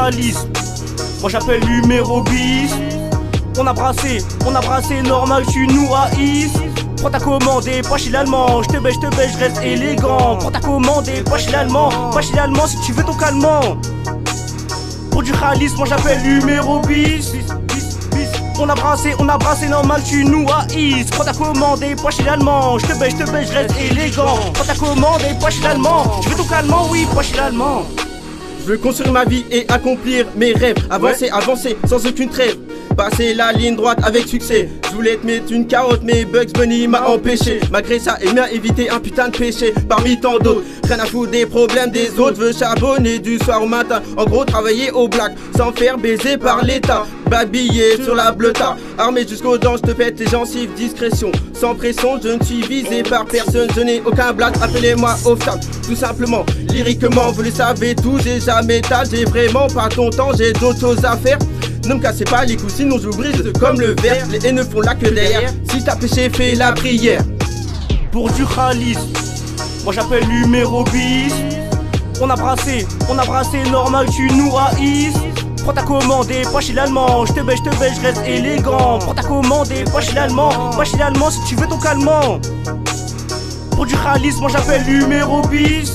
ralisme. Moi j'appelle numéro bis. On a brassé normal, tu nous haïs. Prends ta commande et pas chez l'allemand. Je te baisse, je reste élégant. Prends ta commande et pas chez l'allemand. Pas chez l'allemand si tu veux ton calmant. Pour du ralisme, moi j'appelle numéro bis. On a brassé normal, tu nous haïs. Prends ta commande et pas chez l'allemand. Je te baisse, je reste élégant. Prends ta commande et pas chez l'allemand. Tu veux ton calmant, oui, pas chez l'allemand. Je veux construire ma vie et accomplir mes rêves. Avancer, avancer, sans aucune trêve. Passer la ligne droite avec succès. Je voulais te mettre une carotte mais Bugs Bunny m'a empêché. Malgré ça, il m'a évité un putain de péché parmi tant d'autres. Rien à foutre des problèmes des autres. Veux charbonner du soir au matin. En gros, travailler au black sans faire baiser par l'état. Babillé sur la bleuta, armé jusqu'aux dents, je te pète les gencives, discrétion. Sans pression, je ne suis visé par personne. Je n'ai aucun blague, appelez-moi Oftab. Tout simplement, lyriquement, vous le savez tous. J'ai jamais tâche, j'ai vraiment pas ton temps. J'ai d'autres choses à faire. Ne me cassez pas les coups, sinon je vous brise comme le verre. Les haines ne font là que derrière. Si t'as péché, fais la prière. Pour du ralisme, moi j'appelle numéro bis. On a brassé normal, tu nous haïs. Prends ta commande et pas chez l'allemand. Je te baisse, je reste élégant. Prends ta commande et pas chez l'allemand. Pas chez l'allemand si tu veux ton calmant. Pour du ralisme, moi j'appelle numéro bis.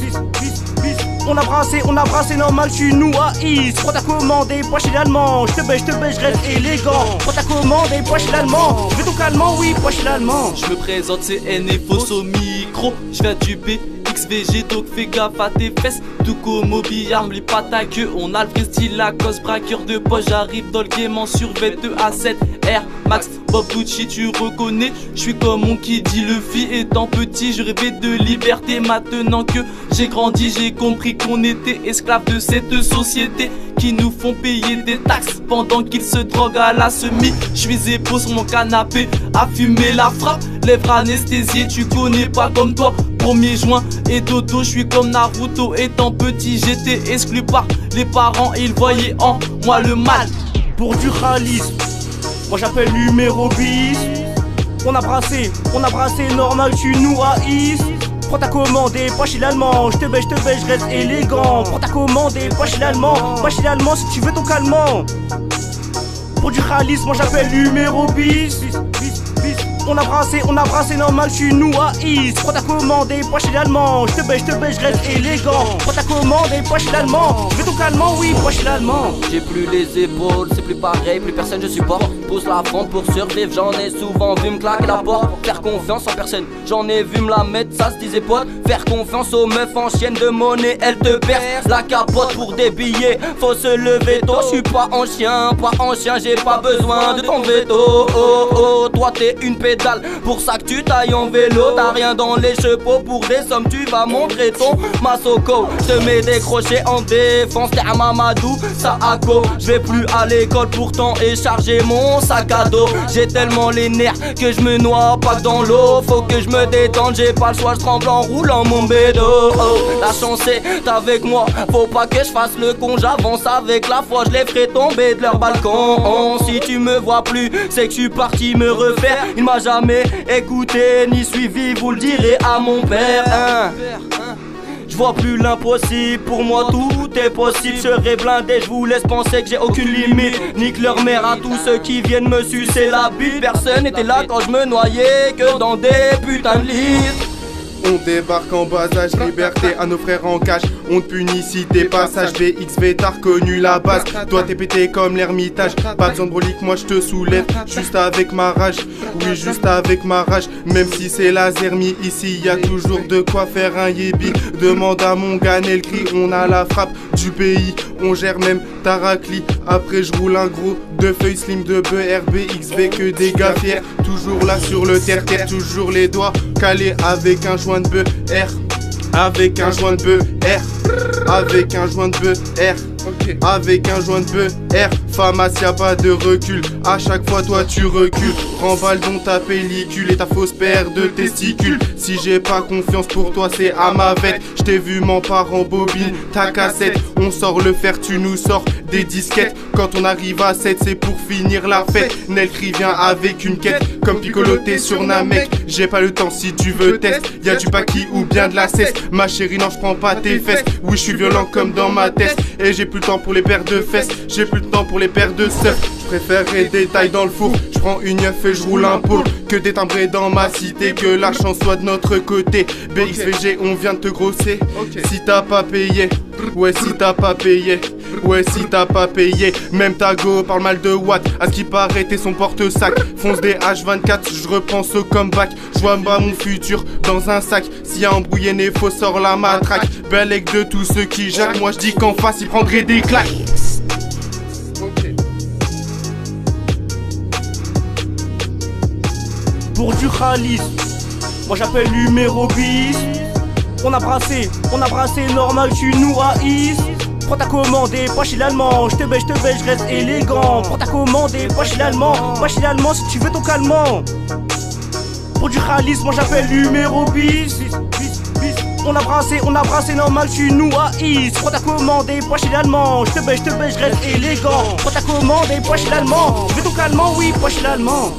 On a brassé normal, tu nous haïs. Prends ta commande et pas chez l'allemand. Je te baisse, je reste élégant. Prends ta commande et pas chez l'allemand. Je veux ton calmant, oui, pas chez l'allemand. Je me présente, c'est NFOS au micro. Je viens du BXVG, donc fais gaffe à tes fesses. Tout comme au billard, m'oublie pas ta queue. On a le vrai style, la cause, braqueur de poche. J'arrive dans le game en survêt 2 à 7 Air Max, Bob Gucci, tu reconnais. Je suis comme mon qui dit le fi. Étant petit, je rêvais de liberté. Maintenant que j'ai grandi, j'ai compris qu'on était esclaves de cette société qui nous font payer des taxes pendant qu'ils se droguent à la semi. Je suis épaule sur mon canapé à fumer la frappe. Lèvres anesthésiées, tu connais pas comme toi. 1er juin et dodo, je suis comme Naruto. Étant petit, j'étais exclu par les parents. Ils voyaient en moi le mal. Pour du ralisme, moi j'appelle numéro bis. On a brassé normal, tu nous haïs. Prends ta commande et pas chez l'allemand. Je te baisse, je reste élégant. Prends ta commande et pas chez l'allemand. Pas chez l'allemand si tu veux ton calmant. Pour du ralisme, moi j'appelle numéro bis. On a brassé normal, tu nous haïs. Prends ta commande et pas chez l'allemand. Je te baisse, je reste élégant. Prends ta commande et pas chez l'allemand. Je veux ton calmant, oui, pas chez l'allemand. J'ai plus les épaules, c'est plus pareil, plus personne je supporte. Pousse la fente pour survivre, j'en ai souvent vu me claquer la porte. Faire confiance en personne, j'en ai vu me la mettre, ça se disait pote. Faire confiance aux meufs en chienne de monnaie, elles te percent la capote pour des billets. Faut se lever tôt, je suis pas en chien, j'ai pas besoin de ton veto. Oh oh, toi t'es une pédale, pour ça que tu tailles en vélo. T'as rien dans les chevaux, pour des sommes tu vas montrer ton Masoko. Je te mets des crochets en défense, t'es un Mamadou, ça à go. Je vais plus à l'école pourtant et charger mon sac à dos. J'ai tellement les nerfs que je me noie pas que dans l'eau. Faut que je me détende, j'ai pas le choix, je tremble en roulant mon bédo. Oh, la chance est avec moi, faut pas que je fasse le con. J'avance avec la foi, je les ferai tomber de leur balcon. Oh, si tu me vois plus, c'est que je suis parti me refaire. Il m'a jamais écouté ni suivi, vous le direz à mon père. Je vois plus l'impossible, pour moi tout est possible. Je serai blindé, je vous laisse penser que j'ai aucune limite. Nique leur mère à tous ceux qui viennent me sucer la bite. Personne n'était là quand je me noyais que dans des putains de lits. On débarque en bas âge, liberté à nos frères en cage. On te punit si t'es passage. BXV, t'as reconnu la base. Toi t'es pété comme l'ermitage. Pas besoin de brolique, moi je te soulève. Juste avec ma rage, oui juste avec ma rage. Même si c'est la zermie, ici y a toujours de quoi faire un yébi. Demande à mon gars le cri, on a la frappe du pays. On gère même Tarakli. Après je roule un gros de feuilles slim de BRBXV que des gars fiers. Toujours là sur le terre-terre, toujours les doigts calés avec un joint de bœuf R. Avec un joint de bœuf R. Avec un joint de bœuf R. Avec un joint de bœuf R. Famas y'a pas de recul. À chaque fois toi tu recules. Remballe donc ta pellicule et ta fausse paire de testicules. Si j'ai pas confiance pour toi c'est à ma vête. J't'ai vu m'en part en bobine ta cassette. on sort le fer, tu nous sors des disquettes. Quand on arrive à 7, c'est pour finir la fête. Nelcry vient avec une quête, comme picoloté sur Namek. J'ai pas le temps si tu veux test, y'a du paki ou bien de la cesse. Ma chérie non je prends pas tes fesses, oui je suis violent comme dans ma tête. Et j'ai plus le temps pour les paires de fesses, j'ai plus le temps pour les paires de seufs. Je préférerais des tailles dans le four, je prends une œuf et je roule un pot. Que des timbrés dans ma cité, que la chance soit de notre côté. BXVG on vient de te grosser, si t'as pas payé. Ouais si t'as pas payé, ouais si t'as pas payé. Même ta go parle mal de Watt, à ce qui paraît t'es son porte-sac. Fonce des H24, je repense au comeback. Je vois pas mon futur dans un sac. S'il y a embrouillé né faut sort la matraque. Bellec de tous ceux qui jacquent, moi je dis qu'en face ils prendraient des claques. Pour du khalis, moi j'appelle numéro bis. On a brassé, normal tu nous haïs. Prends ta commande et pas chez l'allemand. Je te baisse, je reste élégant. Prends ta commande et pas chez l'allemand. Pas chez l'allemand si tu veux ton calmant. Pour du khalis, moi j'appelle numéro bis. On a brassé, normal tu nous haïs. Prends ta commande et pas chez l'allemand. Je te baisse, je reste élégant. Prends ta commande et pas chez l'allemand. Je veux ton calmant, oui, pas chez l'allemand.